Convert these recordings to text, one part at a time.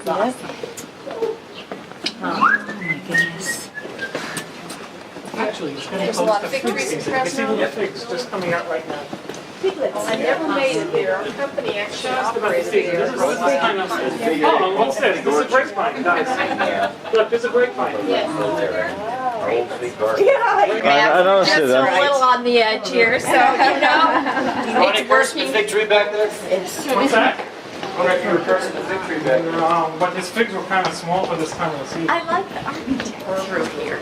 awesome. Oh my goodness. Actually, it's getting There's a close lot to of fig victories season. in You see little Fresno. figs just coming out right now. I never made it there. Our company actually Just about the operated season. there. This is kind of. Oh, what's this? This is a grapevine, guys. Look, this is a grapevine. Our old sweet garden. I noticed it. That's a little on the edge here, so, you know, it's working. Fig tree back there? What's that? I wonder if you were cursing the fig tree back there. But his figs were kind of small for this time of the season. I like the architecture here.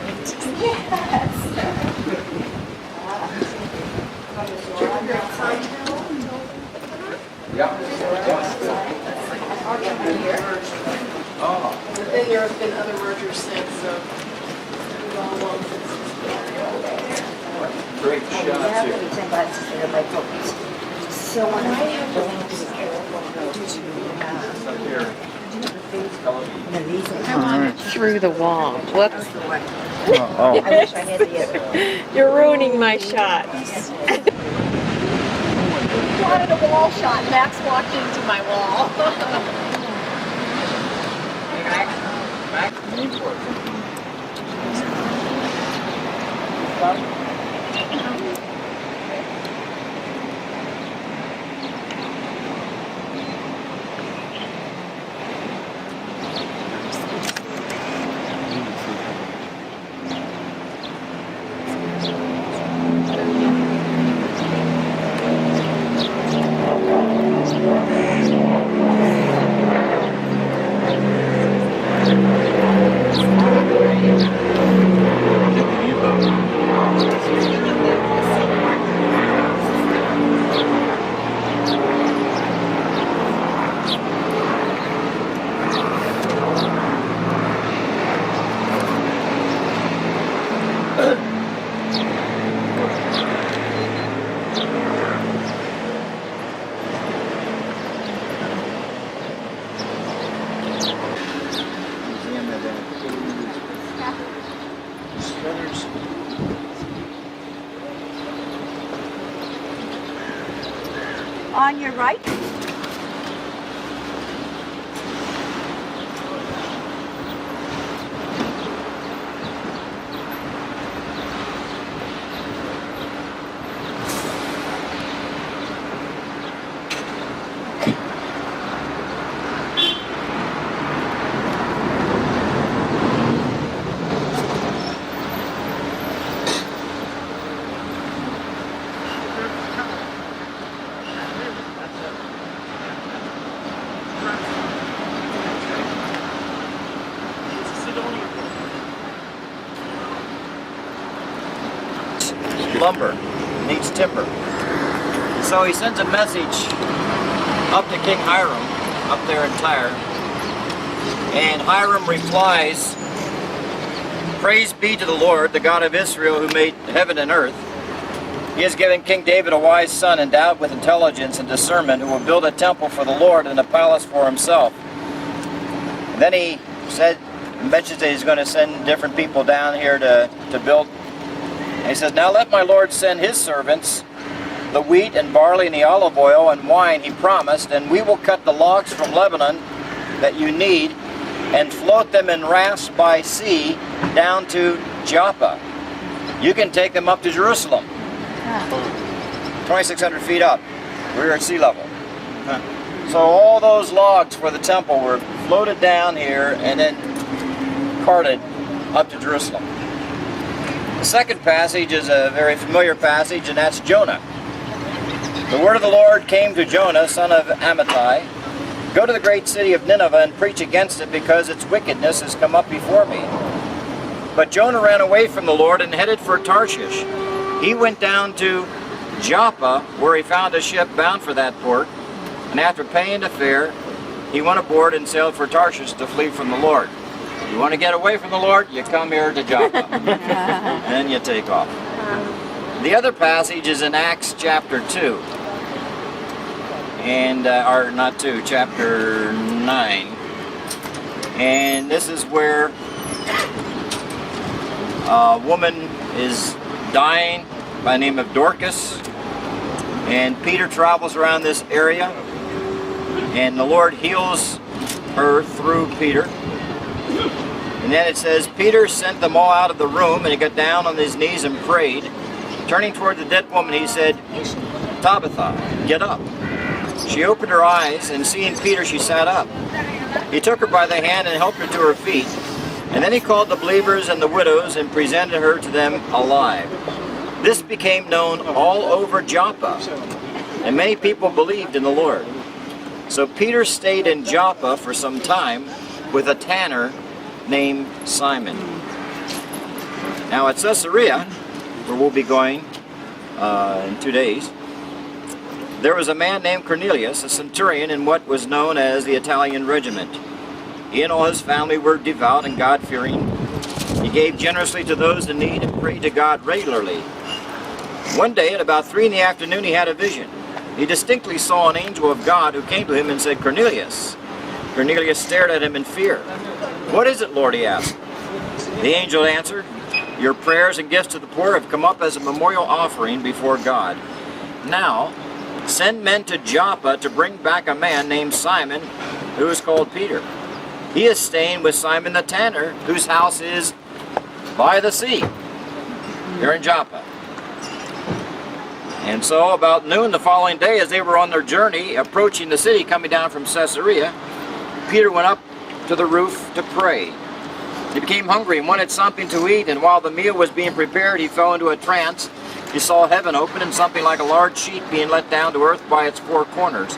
But then there have been other mergers since, so we've all known since. Great shots here. So when I have Up here. Come on. Through the wall. Whoops. Oh, I wish I had the You're ruining my shot. Wanted a wall shot. Max walked into my wall. On your right? Lumber, needs timber. So he sends a message up to King Hiram, up there in Tyre, and Hiram replies, "Praise be to the Lord, the God of Israel, who made heaven and earth. He has given King David a wise son, endowed with intelligence and discernment, who will build a temple for the Lord and a palace for himself." And then he mentions that he's going to send different people down here to build. And he says, "Now let my Lord send his servants the wheat and barley and the olive oil and wine he promised, and we will cut the logs from Lebanon that you need and float them in rafts by sea down to Joppa. You can take them up to Jerusalem." 2,600 feet up. We're at sea level. So all those logs for the temple were floated down here and then carted up to Jerusalem. The second passage is a very familiar passage, and that's Jonah. The word of the Lord came to Jonah, son of Amittai. "Go to the great city of Nineveh and preach against it, because its wickedness has come up before me." But Jonah ran away from the Lord and headed for Tarshish. He went down to Joppa, where he found a ship bound for that port, and after paying the fare, he went aboard and sailed for Tarshish to flee from the Lord. You want to get away from the Lord, you come here to Joppa. And you take off. The other passage is in Acts chapter 2. And, or not 2, chapter 9. And this is where a woman is dying by the name of Dorcas. And Peter travels around this area. And the Lord heals her through Peter. And then it says, Peter sent them all out of the room, and he got down on his knees and prayed. Turning toward the dead woman, he said, Tabitha, get up. She opened her eyes, and seeing Peter, she sat up. He took her by the hand and helped her to her feet. And then he called the believers and the widows and presented her to them alive. This became known all over Joppa, and many people believed in the Lord. So Peter stayed in Joppa for some time with a tanner named Simon. Now at Caesarea, where we'll be going in 2 days, there was a man named Cornelius, a centurion in what was known as the Italian regiment. He and all his family were devout and God-fearing. He gave generously to those in need and prayed to God regularly. One day at about 3 in the afternoon he had a vision. He distinctly saw an angel of God who came to him and said, Cornelius. Cornelius stared at him in fear. What is it, Lord? He asked. The angel answered, your prayers and gifts to the poor have come up as a memorial offering before God. Now, send men to Joppa to bring back a man named Simon, who is called Peter. He is staying with Simon the tanner, whose house is by the sea. They're in Joppa. And so about noon the following day, as they were on their journey, approaching the city, coming down from Caesarea, Peter went up to the roof to pray. He became hungry and wanted something to eat, and while the meal was being prepared, he fell into a trance. He saw heaven open and something like a large sheet being let down to earth by its four corners.